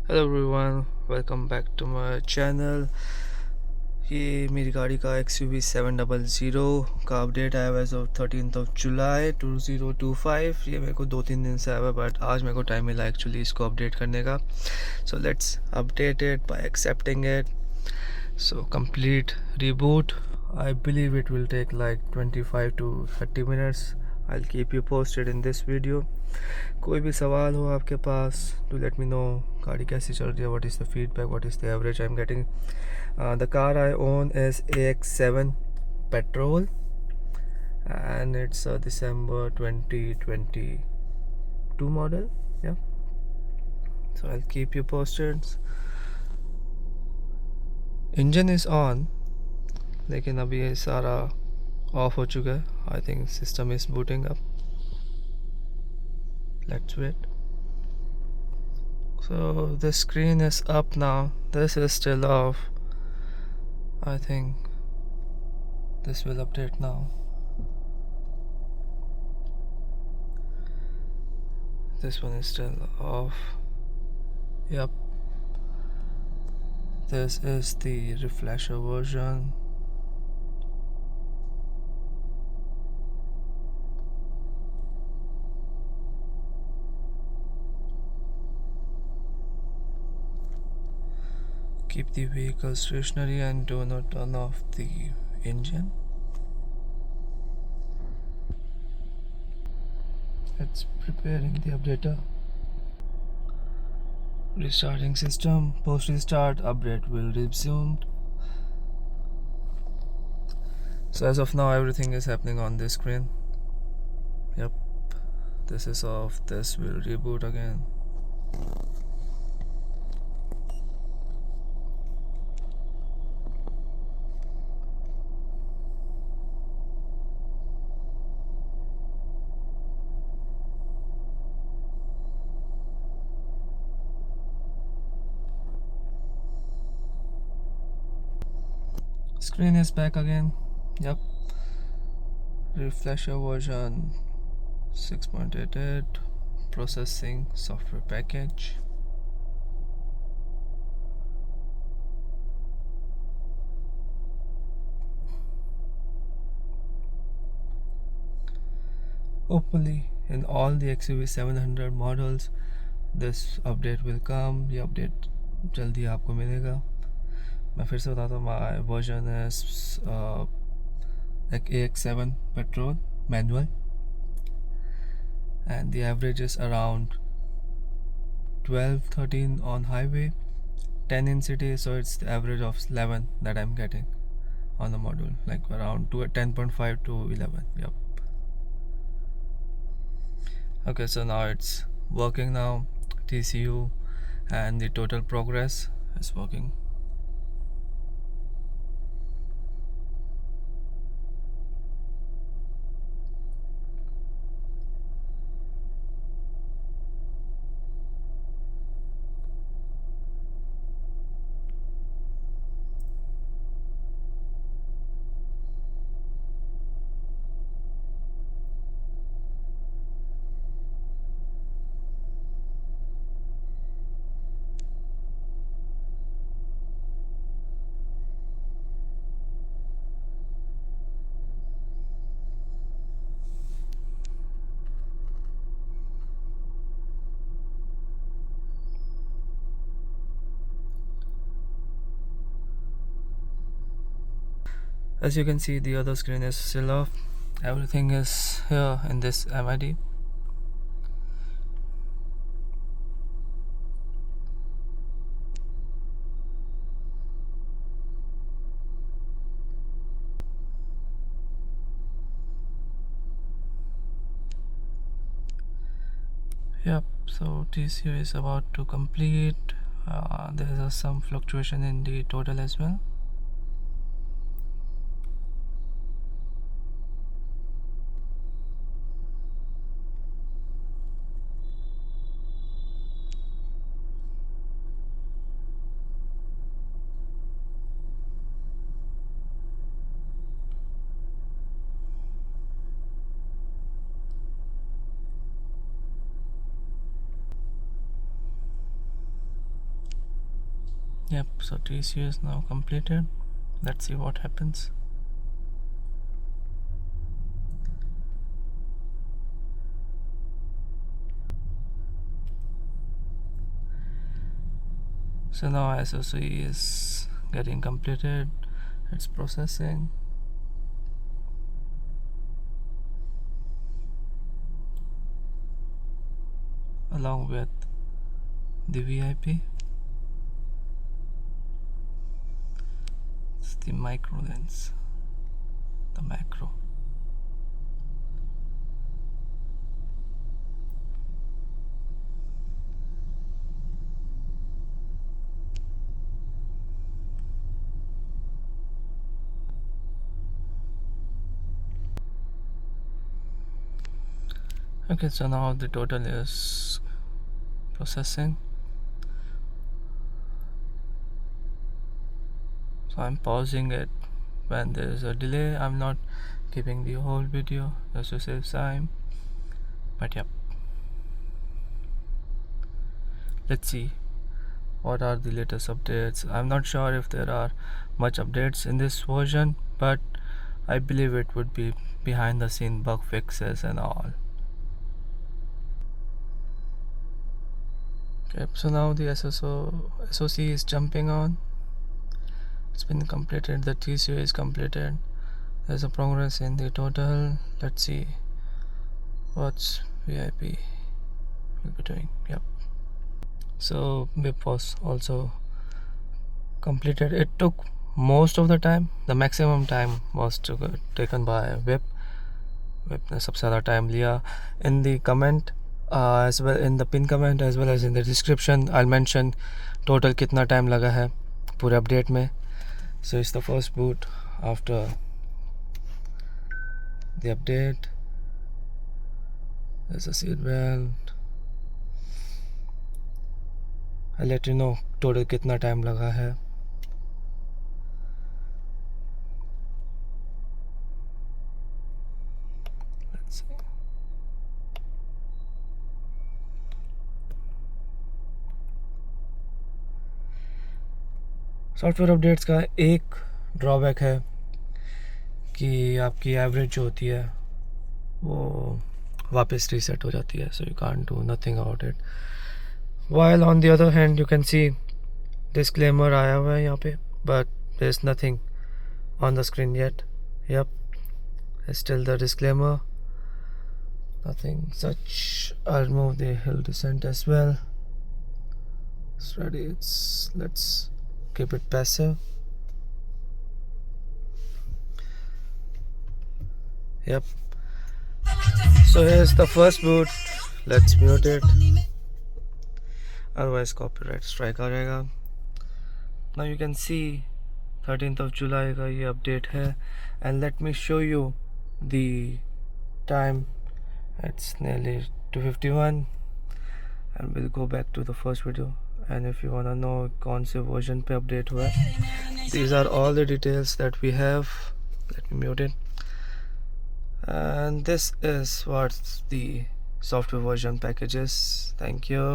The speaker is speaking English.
Hello everyone, welcome back to my channel. ये मेरी गाड़ी का XUV700 का अपडेट आया हुआ है 13 जुलाई 2025। ये मेरे को 2-3 दिन से आया हुआ है, बट आज मेरे को टाइम मिला एक्चुअली इसको अपडेट करने का। So let's update it by accepting it. So complete reboot. I believe it will take like 25 to 30 minutes. I'll keep you posted in this video. कोई भी सवाल हो आपके पास to let me know गाड़ी कैसी चल रही है, what is the feedback, what is the average I'm getting. The car I own is AX7 petrol and it's a December 2022 model. Yeah, so I'll keep you posted. Engine is on, लेकिन अभी ये सारा of हो चुका है. I think system is booting up. Let's wait. So the screen is up now. This is still off. I think this will update now. This one is still off. Yep, this is the refresher version. Keep the vehicle stationary and do not turn off the engine. It's preparing the updater. Restarting system. Post restart update will resume. So as of now everything is happening on this screen. Yep, this is off. This will reboot again. Screen is back again. Yep, refresher version 6.88. Processing software package. Hopefully in all the XUV700 models this update will come. ये update जल्दी आपको मिलेगा. मैं फिर से बताता हूँ. My version is like AX7 petrol manual and the average is around 12-13 on highway, 10 in city, so it's the average of 11 that I'm getting on the module, like around 10.5 to 11. Yep. Okay, so now it's working now. TCU and the total progress is working. As you can see, the other screen is still off. Everything is here in this MID. Yep, so TCU is about to complete. There is some fluctuation in the total as well. Yep, so TCU is now completed. Let's see what happens. So now SOC is getting completed. It's processing. Along with the VIP. It's the micro lens. The macro. Okay, so now the total is processing. So I'm pausing it when there is a delay. I'm not keeping the whole video just to save time. But yep, let's see what are the latest updates. I'm not sure if there are much updates in this version, but I believe it would be behind the scene bug fixes and all. Okay, so now the SOC is jumping on. It's been completed. The TCU is completed. There's a progress in the total. Let's see what's VIP will be doing. Yep. So VIP was also completed. It took most of the time. The maximum time was taken by VIP. VIP ने सबसे ज़्यादा time लिया. In the comment as well, in the pin comment as well as in the description, I'll mention total कितना time लगा है पूरे update में. So it's the first boot after the update. There's a seat belt. I'll let you know total कितना time लगा है. Let's see. Software updates का एक ड्रॉबैक है कि आपकी एवरेज जो होती है वो वापस रीसेट हो जाती है. So you can't do nothing about it. While on the other hand you can see disclaimer आया हुआ है यहाँ पे, but there is nothing on the screen yet. Yup, still the disclaimer, nothing such. I'll remove the hill descent as well. It's ready. Let's keep it passive. Yep. So here's the first boot. Let's mute it, otherwise copyright strike आ जाएगा. Now you can see 13th of July का ये update है, and let me show you the time. It's nearly 2:51, and we'll go back to the first video. And if you wanna know कौन से version पे update हुआ है, these are all the details that we have. Let me mute it. And this is what the software version package is. Thank you.